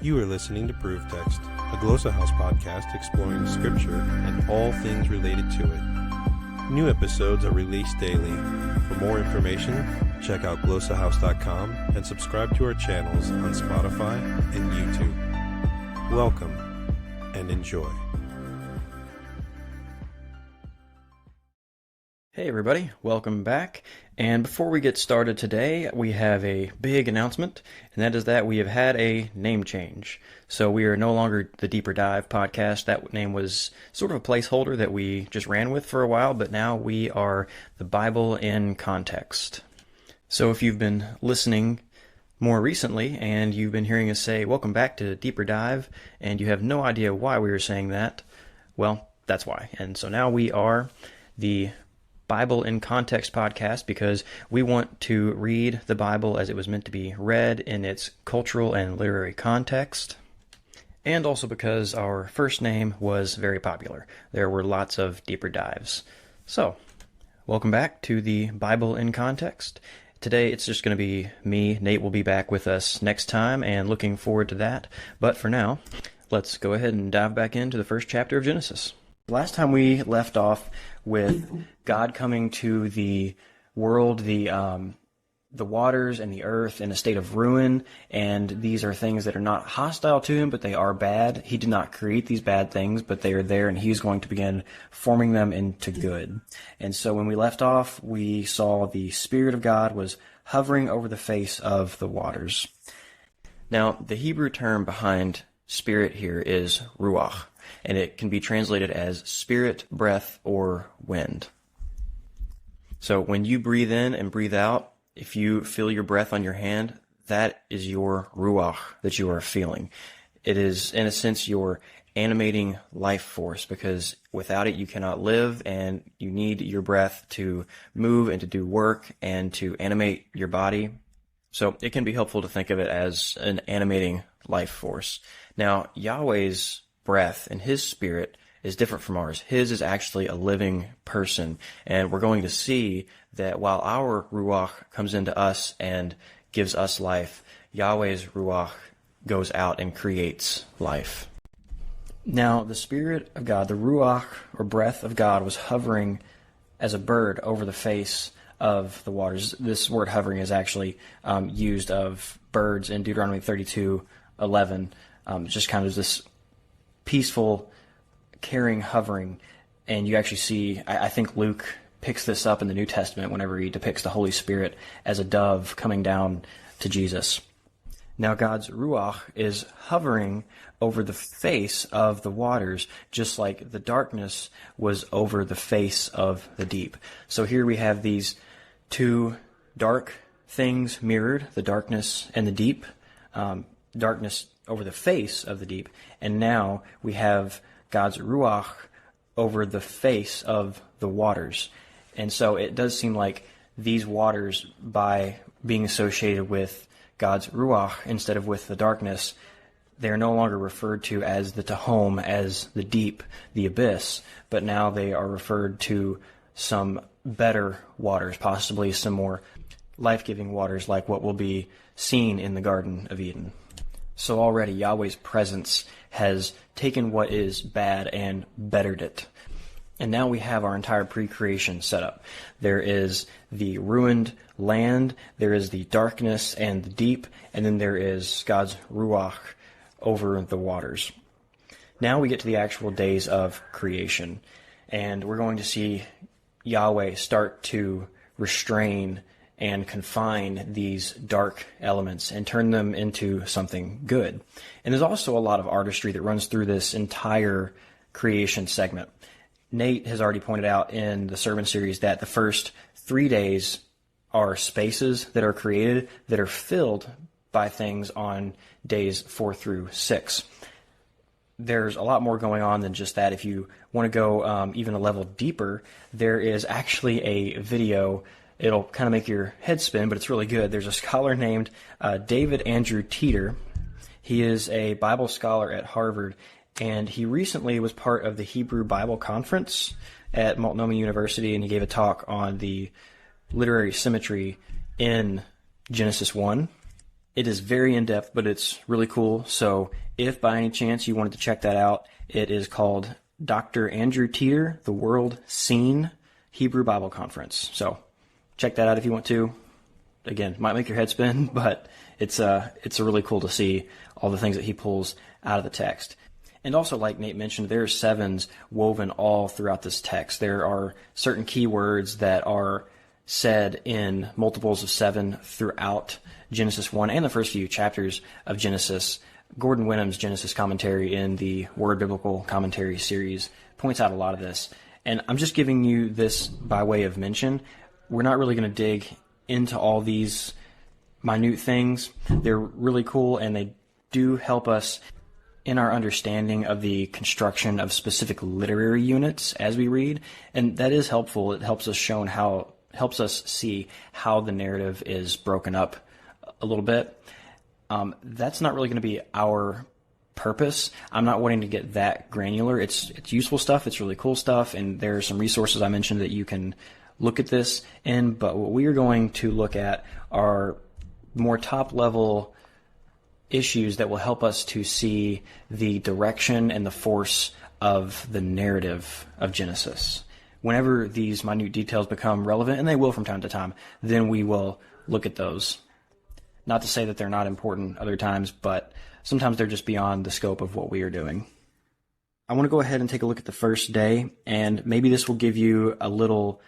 You are listening to Proof Text, a Glossa House podcast exploring Scripture and all things related to it. New episodes are released daily. For more information, check out glossahouse.com and subscribe to our channels on Spotify and YouTube. Welcome and enjoy. Hey everybody, welcome back. And before we get started today, we have a big announcement, and that is that we have had a name change. So we are no longer the Deeper Dive podcast. That name was sort of a placeholder that we just ran with for a while, but now we are the Bible in Context. So if you've been listening more recently and you've been hearing us say, welcome back to Deeper Dive, and you have no idea why we were saying that, well, that's why. And so now we are the Bible in Context podcast because we want to read the Bible as it was meant to be read in its cultural and literary context, and also because our first name was very popular. There were lots of deeper dives. So, welcome back to the Bible in Context. Today it's just going to be me. Nate will be back with us next time, and looking forward to that. But for now, let's go ahead and dive back into the first chapter of Genesis. Last time we left off with God coming to the world, the waters and the earth in a state of ruin, and these are things that are not hostile to him, but they are bad. He did not create these bad things, but they are there, and he's going to begin forming them into good. And so when we left off, we saw the Spirit of God was hovering over the face of the waters. Now, the Hebrew term behind spirit here is ruach, and it can be translated as spirit, breath, or wind. So when you breathe in and breathe out, if you feel your breath on your hand, that is your ruach that you are feeling. It is, in a sense, your animating life force, because without it you cannot live, and you need your breath to move and to do work and to animate your body. So it can be helpful to think of it as an animating life force. Now, Yahweh's breath and his spirit is different from ours. His is actually a living person, and we're going to see that while our ruach comes into us and gives us life, Yahweh's ruach goes out and creates life. Now, the Spirit of God, the ruach or breath of God, was hovering as a bird over the face of the waters. This word hovering is actually used of birds in Deuteronomy 32:11. Just kind of this peaceful, caring hovering. And you actually see, I think Luke picks this up in the New Testament whenever he depicts the Holy Spirit as a dove coming down to Jesus. Now God's ruach is hovering over the face of the waters, just like the darkness was over the face of the deep. So here we have these two dark things mirrored, the darkness and the deep, darkness over the face of the deep, and now we have God's ruach over the face of the waters. And so it does seem like these waters, by being associated with God's ruach instead of with the darkness, they are no longer referred to as the Tehom, as the deep, the abyss, but now they are referred to some better waters, possibly some more life-giving waters like what will be seen in the Garden of Eden. So already Yahweh's presence has taken what is bad and bettered it. And now we have our entire pre-creation set up. There is the ruined land, there is the darkness and the deep, and then there is God's ruach over the waters. Now we get to the actual days of creation, and we're going to see Yahweh start to restrain and confine these dark elements and turn them into something good. And there's also a lot of artistry that runs through this entire creation segment. Nate has already pointed out in the sermon series that the first 3 days are spaces that are created that are filled by things on days 4 through 6. There's a lot more going on than just that. If you want to go even a level deeper, there is actually a video. It'll kind of make your head spin, but it's really good. There's a scholar named David Andrew Teeter. He is a Bible scholar at Harvard, and he recently was part of the Hebrew Bible Conference at Multnomah University, and he gave a talk on the literary symmetry in Genesis 1. It is very in-depth, but it's really cool. So if by any chance you wanted to check that out, it is called Dr. Andrew Teeter, The World Seen Hebrew Bible Conference. So check that out if you want to. Again, might make your head spin, but it's really cool to see all the things that he pulls out of the text. And also, like Nate mentioned, there are sevens woven all throughout this text. There are certain key words that are said in multiples of 7 throughout Genesis 1 and the first few chapters of Genesis. Gordon Wenham's Genesis commentary in the Word Biblical Commentary series points out a lot of this. And I'm just giving you this by way of mention. We're not really going to dig into all these minute things. They're really cool, and they do help us in our understanding of the construction of specific literary units as we read. And that is helpful. It helps us see how the narrative is broken up a little bit. That's not really going to be our purpose. I'm not wanting to get that granular. It's useful stuff. It's really cool stuff. And there are some resources I mentioned that you can look at this in. But what we are going to look at are more top level issues that will help us to see the direction and the force of the narrative of Genesis. Whenever these minute details become relevant, and they will from time to time, then we will look at those. Not to say that they're not important other times, but sometimes they're just beyond the scope of what we are doing. I want to go ahead and take a look at the first day, and maybe this will give you a little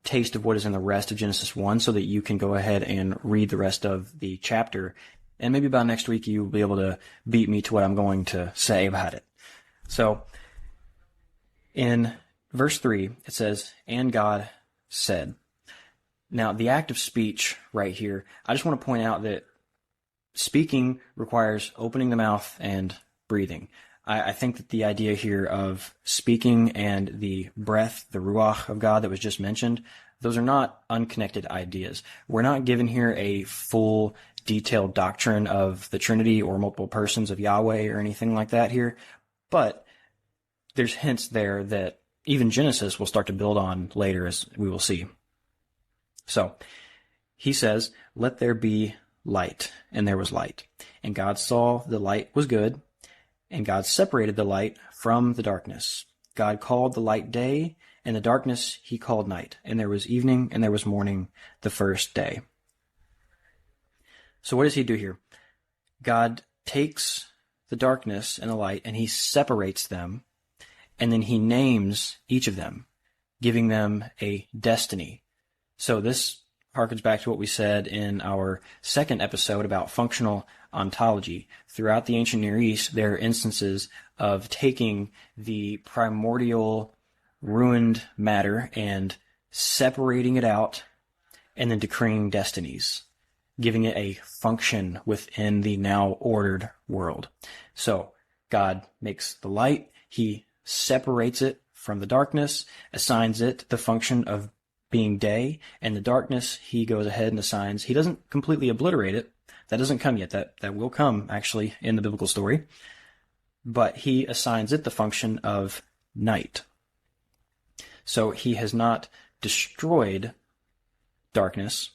taste of what is in the rest of Genesis 1 so that you can go ahead and read the rest of the chapter. And maybe by next week you'll be able to beat me to what I'm going to say about it. So, in verse 3, it says, "And God said." Now, the act of speech right here, I just want to point out that speaking requires opening the mouth and breathing. I think that the idea here of speaking and the breath, the ruach of God that was just mentioned, those are not unconnected ideas. We're not given here a full, detailed doctrine of the Trinity or multiple persons of Yahweh or anything like that here, but there's hints there that even Genesis will start to build on later, as we will see. So, he says, "Let there be light," and there was light. And God saw the light was good, and God separated the light from the darkness. God called the light day, and the darkness he called night. And there was evening, and there was morning the first day. So what does he do here? God takes the darkness and the light, and he separates them, and then he names each of them, giving them a destiny. So this harkens back to what we said in our second episode about functional ontology. Throughout the ancient Near East, there are instances of taking the primordial ruined matter and separating it out and then decreeing destinies, giving it a function within the now ordered world. So God makes the light, he separates it from the darkness, assigns it the function of being day, and the darkness he goes ahead and assigns. He doesn't completely obliterate it. That doesn't come yet. That will come actually in the biblical story. But he assigns it the function of night. So he has not destroyed darkness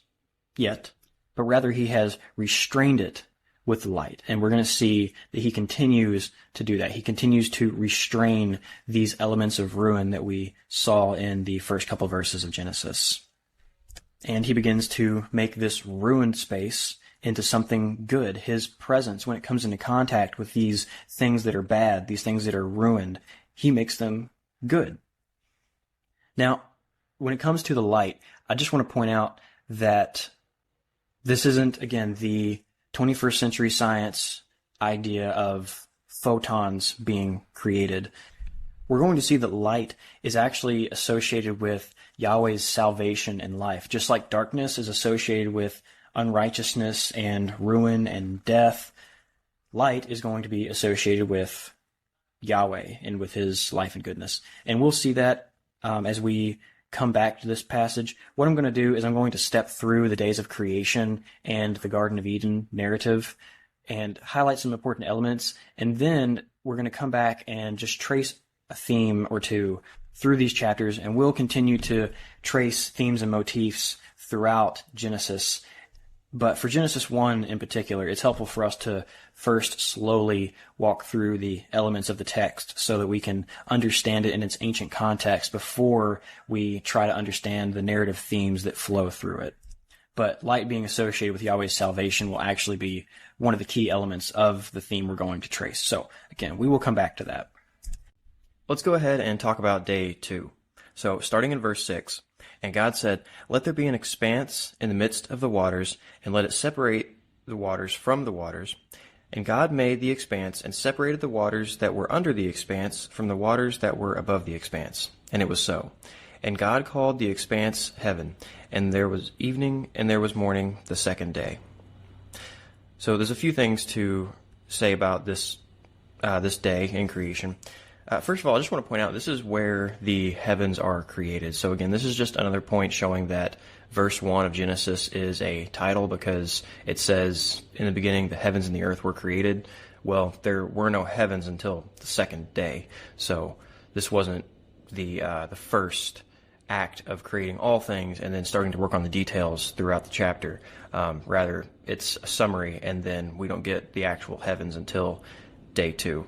yet, but rather he has restrained it with the light. And we're going to see that he continues to do that. He continues to restrain these elements of ruin that we saw in the first couple verses of Genesis. And he begins to make this ruined space into something good. His presence, when it comes into contact with these things that are bad, these things that are ruined, he makes them good. Now, when it comes to the light, I just want to point out that this isn't, again, the 21st century science idea of photons being created. We're going to see that light is actually associated with Yahweh's salvation and life, just like darkness is associated with unrighteousness and ruin and death. Light is going to be associated with Yahweh and with his life and goodness. And we'll see that as we come back to this passage. What I'm going to do is I'm going to step through the days of creation and the Garden of Eden narrative and highlight some important elements, and then we're going to come back and just trace a theme or two through these chapters, and we'll continue to trace themes and motifs throughout Genesis. But for Genesis 1 in particular, it's helpful for us to first slowly walk through the elements of the text so that we can understand it in its ancient context before we try to understand the narrative themes that flow through it. But light being associated with Yahweh's salvation will actually be one of the key elements of the theme we're going to trace. So again, we will come back to that. Let's go ahead and talk about day 2. So starting in verse 6, and God said, "Let there be an expanse in the midst of the waters, and let it separate the waters from the waters. And God made the expanse, and separated the waters that were under the expanse from the waters that were above the expanse. And it was so. And God called the expanse heaven, and there was evening, and there was morning the second day." So there's a few things to say about this day in creation. First of all, I just want to point out this is where the heavens are created. So again, this is just another point showing that verse 1 of Genesis is a title because it says, "In the beginning, the heavens and the earth were created." Well, there were no heavens until the second day. So this wasn't the first act of creating all things and then starting to work on the details throughout the chapter. Rather, it's a summary, and then we don't get the actual heavens until day 2.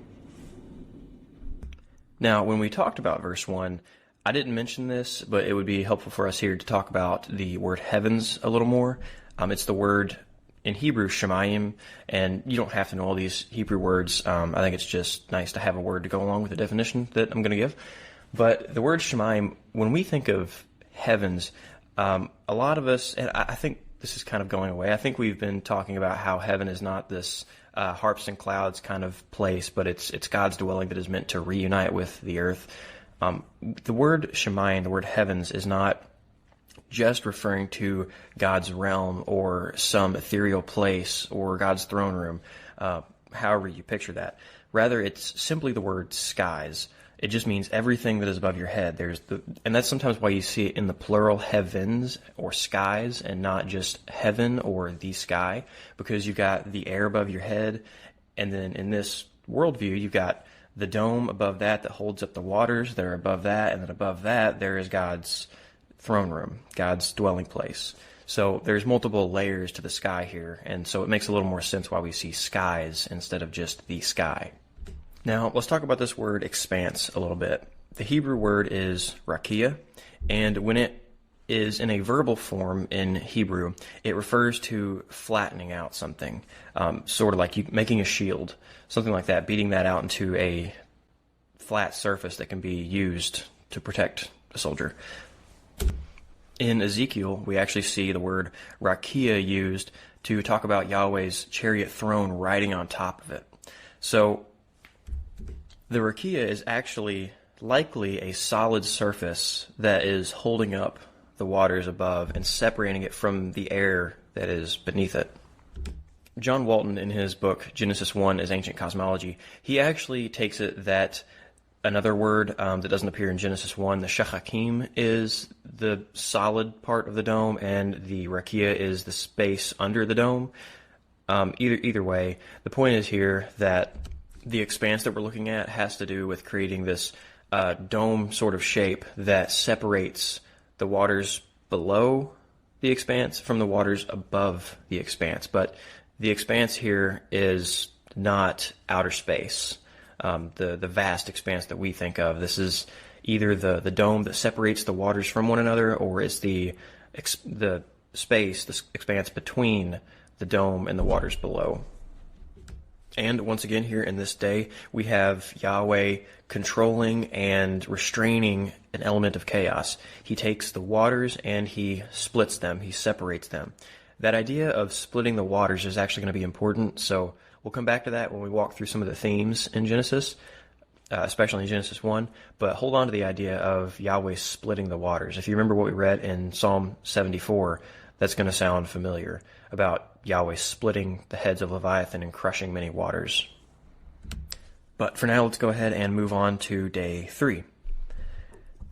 Now, when we talked about verse 1, I didn't mention this, but it would be helpful for us here to talk about the word heavens a little more. It's the word in Hebrew, shemayim, and you don't have to know all these Hebrew words. I think it's just nice to have a word to go along with the definition that I'm going to give. But the word shemayim, when we think of heavens, a lot of us, and I think this is kind of going away, I think we've been talking about how heaven is not this harps and clouds kind of place, but it's God's dwelling that is meant to reunite with the earth. The word shemayim, the word heavens, is not just referring to God's realm or some ethereal place or God's throne room, however you picture that. Rather, it's simply the word skies. It just means everything that is above your head. And that's sometimes why you see it in the plural, heavens or skies, and not just heaven or the sky, because you've got the air above your head, and then in this worldview, you've got the dome above that holds up the waters that are above that, and then above that, there is God's throne room, God's dwelling place. So there's multiple layers to the sky here, and so it makes a little more sense why we see skies instead of just the sky. Now, let's talk about this word expanse a little bit. The Hebrew word is rakia, and when it is in a verbal form in Hebrew, it refers to flattening out something, sort of like you making a shield, something like that, beating that out into a flat surface that can be used to protect a soldier. In Ezekiel, we actually see the word rakia used to talk about Yahweh's chariot throne riding on top of it. So the rakia is actually likely a solid surface that is holding up the waters above and separating it from the air that is beneath it. John Walton, in his book Genesis 1 as Ancient Cosmology, he actually takes it that another word that doesn't appear in Genesis 1, the shachakim, is the solid part of the dome, and the rakia is the space under the dome. Either way, the point is here that the expanse that we're looking at has to do with creating this dome sort of shape that separates the waters below the expanse from the waters above the expanse. But the expanse here is not outer space, the vast expanse that we think of. This is either the dome that separates the waters from one another, or it's the space, the expanse between the dome and the waters below. And once again, here in this day, we have Yahweh controlling and restraining an element of chaos. He takes the waters and he splits them, he separates them. That idea of splitting the waters is actually going to be important, so we'll come back to that when we walk through some of the themes in Genesis, especially in Genesis 1, but hold on to the idea of Yahweh splitting the waters. If you remember what we read in Psalm 74, that's going to sound familiar, about Yahweh splitting the heads of Leviathan and crushing many waters. But for now, let's go ahead and move on to day 3.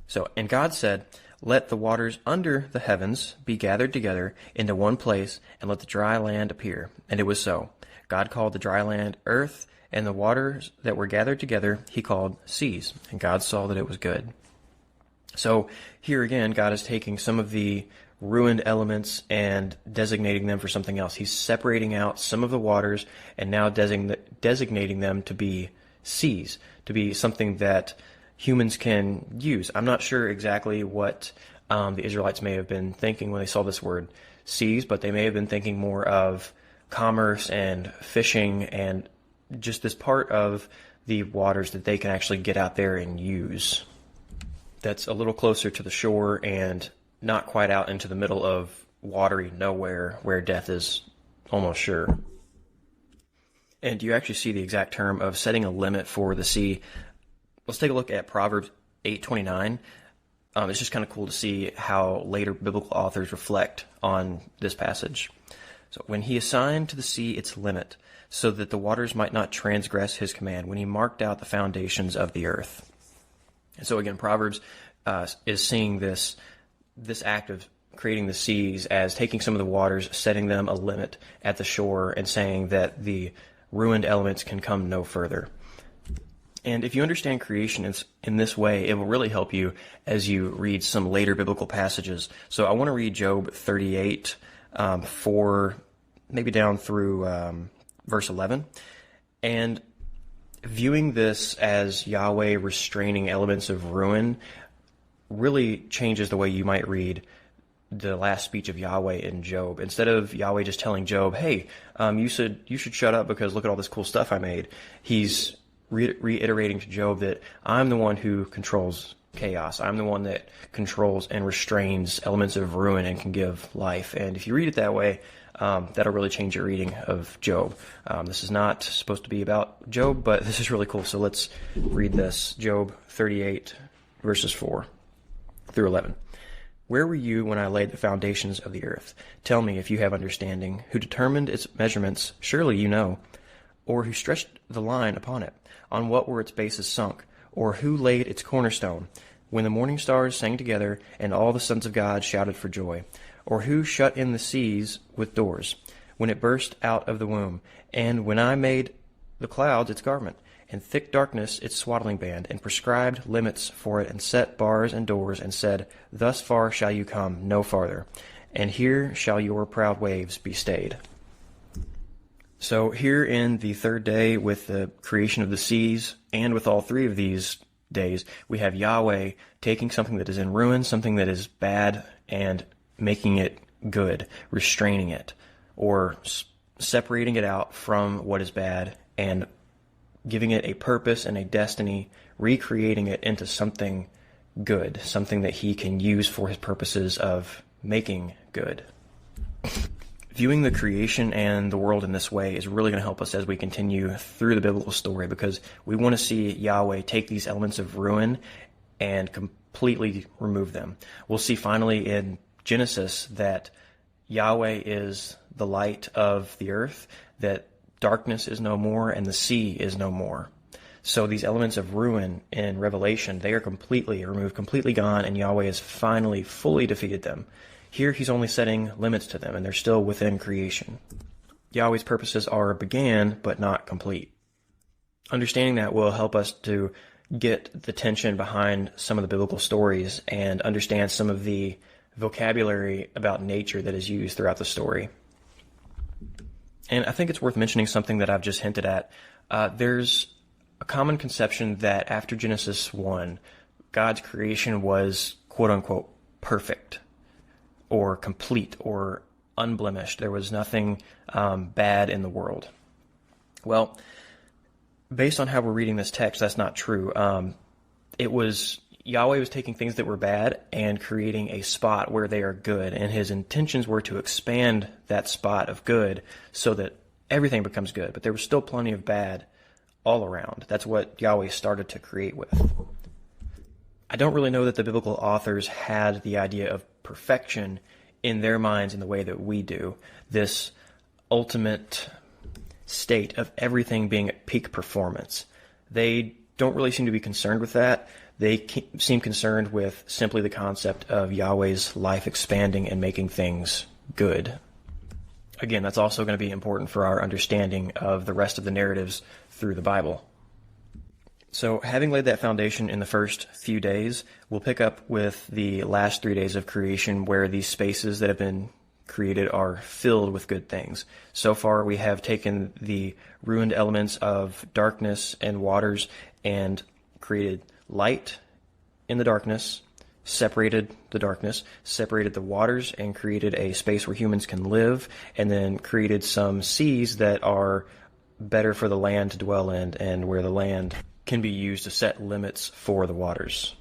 So, and God said, "Let the waters under the heavens be gathered together into one place, and let the dry land appear." And it was so. God called the dry land earth, and the waters that were gathered together he called seas. And God saw that it was good. So here again, God is taking some of the ruined elements and designating them for something else. He's separating out some of the waters and now designating them to be seas, to be something that humans can use. I'm not sure exactly what the Israelites may have been thinking when they saw this word seas, but they may have been thinking more of commerce and fishing and just this part of the waters that they can actually get out there and use. That's a little closer to the shore and not quite out into the middle of watery nowhere where death is almost sure. And you actually see the exact term of setting a limit for the sea. Let's take a look at Proverbs 8:29. It's just kind of cool to see how later biblical authors reflect on this passage. So, when he assigned to the sea its limit, so that the waters might not transgress his command, when he marked out the foundations of the earth. And so again, Proverbs is seeing this act of creating the seas as taking some of the waters, setting them a limit at the shore, and saying that the ruined elements can come no further. And if you understand creation in this way, it will really help you as you read some later biblical passages. So I want to read Job 38, 4, maybe down through verse 11. And viewing this as Yahweh restraining elements of ruin really changes the way you might read the last speech of Yahweh in Job. Instead of Yahweh just telling Job, hey, you should shut up because look at all this cool stuff I made, he's reiterating to Job that I'm the one who controls chaos. I'm the one that controls and restrains elements of ruin and can give life. And if you read it that way, that'll really change your reading of Job. This is not supposed to be about Job, but this is really cool. So let's read this. Job 38, verses 4 through 11. Where were you when I laid the foundations of the earth? Tell me if you have understanding. Who determined its measurements? Surely you know. Or who stretched the line upon it? On what were its bases sunk? Or who laid its cornerstone? When the morning stars sang together, and all the sons of God shouted for joy. Or who shut in the seas with doors, when it burst out of the womb? And when I made the clouds its garment, and thick darkness its swaddling band, and prescribed limits for it, and set bars and doors, and said, thus far shall you come, no farther, and here shall your proud waves be stayed. So here in the third day, with the creation of the seas, and with all three of these days, we have Yahweh taking something that is in ruin, something that is bad, and making it good, restraining it, or separating it out from what is bad, and giving it a purpose and a destiny, recreating it into something good, something that he can use for his purposes of making good. Viewing the creation and the world in this way is really going to help us as we continue through the biblical story, because we want to see Yahweh take these elements of ruin and completely remove them. We'll see finally in Genesis that Yahweh is the light of the earth, that darkness is no more and the sea is no more. So these elements of ruin in Revelation, they are completely removed, completely gone, and Yahweh has finally fully defeated them. Here he's only setting limits to them, and they're still within creation. Yahweh's purposes are began, but not complete. Understanding that will help us to get the tension behind some of the biblical stories and understand some of the vocabulary about nature that is used throughout the story. And I think it's worth mentioning something that I've just hinted at. There's a common conception that after Genesis 1, God's creation was quote-unquote perfect, or complete, or unblemished. There was nothing bad in the world. Well, based on how we're reading this text, that's not true. Yahweh was taking things that were bad and creating a spot where they are good, and his intentions were to expand that spot of good so that everything becomes good, but there was still plenty of bad all around. That's what Yahweh started to create with. I don't really know that the biblical authors had the idea of perfection in their minds in the way that we do, this ultimate state of everything being at peak performance. They don't really seem to be concerned with that. They seem concerned with simply the concept of Yahweh's life expanding and making things good. Again, that's also going to be important for our understanding of the rest of the narratives through the Bible. So having laid that foundation in the first few days, we'll pick up with the last 3 days of creation where these spaces that have been created are filled with good things. So far, we have taken the ruined elements of darkness and waters and created light in the darkness, separated the darkness, separated the waters, and created a space where humans can live, and then created some seas that are better for the land to dwell in and where the land can be used to set limits for the waters.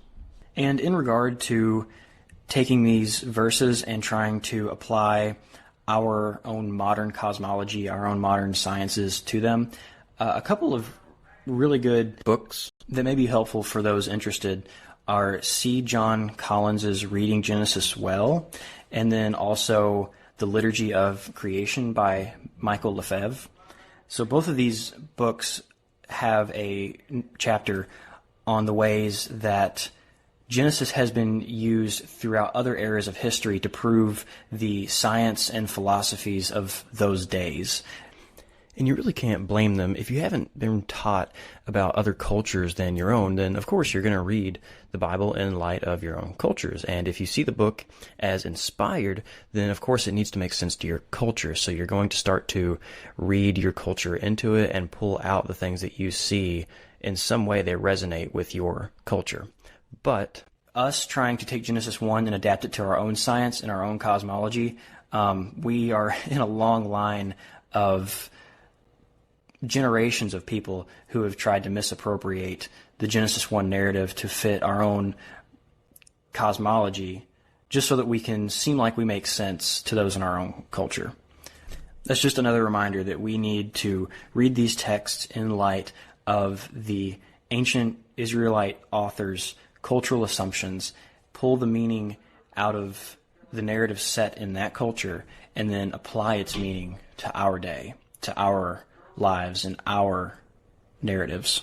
And in regard to taking these verses and trying to apply our own modern cosmology, our own modern sciences to them, a couple of really good books that may be helpful for those interested are C. John Collins's Reading Genesis Well, and then also The Liturgy of Creation by Michael Lefebvre. So both of these books have a chapter on the ways that Genesis has been used throughout other eras of history to prove the science and philosophies of those days. And you really can't blame them. If you haven't been taught about other cultures than your own, then of course you're going to read the Bible in light of your own cultures. And if you see the book as inspired, then of course it needs to make sense to your culture. So you're going to start to read your culture into it and pull out the things that you see in some way they resonate with your culture. But us trying to take Genesis 1 and adapt it to our own science and our own cosmology, we are in a long line of generations of people who have tried to misappropriate the Genesis 1 narrative to fit our own cosmology just so that we can seem like we make sense to those in our own culture. That's just another reminder that we need to read these texts in light of the ancient Israelite authors' cultural assumptions, pull the meaning out of the narrative set in that culture, and then apply its meaning to our day, to our lives, and our narratives.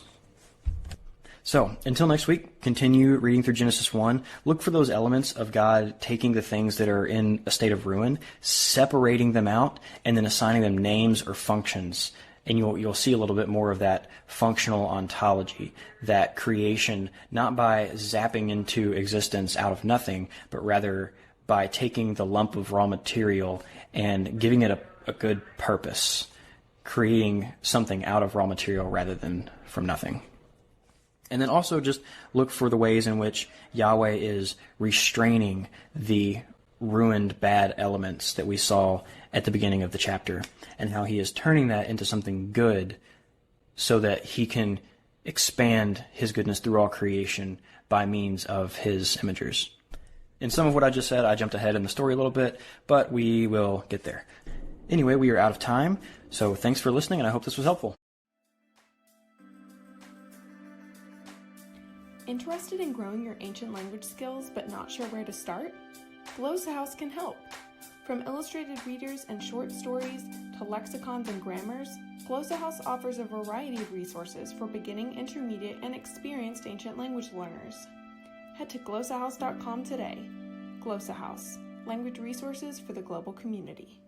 So, until next week, continue reading through Genesis 1. Look for those elements of God taking the things that are in a state of ruin, separating them out, and then assigning them names or functions. And you'll see a little bit more of that functional ontology, that creation, not by zapping into existence out of nothing, but rather by taking the lump of raw material and giving it a good purpose, creating something out of raw material rather than from nothing. And then also just look for the ways in which Yahweh is restraining the ruined bad elements that we saw at the beginning of the chapter, and how he is turning that into something good so that he can expand his goodness through all creation by means of his imagers. In some of what I just said, I jumped ahead in the story a little bit, but we will get there. Anyway, we are out of time, so thanks for listening, and I hope this was helpful. Interested in growing your ancient language skills but not sure where to start? Glossa House can help. From illustrated readers and short stories to lexicons and grammars, Glossa House offers a variety of resources for beginning, intermediate, and experienced ancient language learners. Head to glossahouse.com today. Glossa House, language resources for the global community.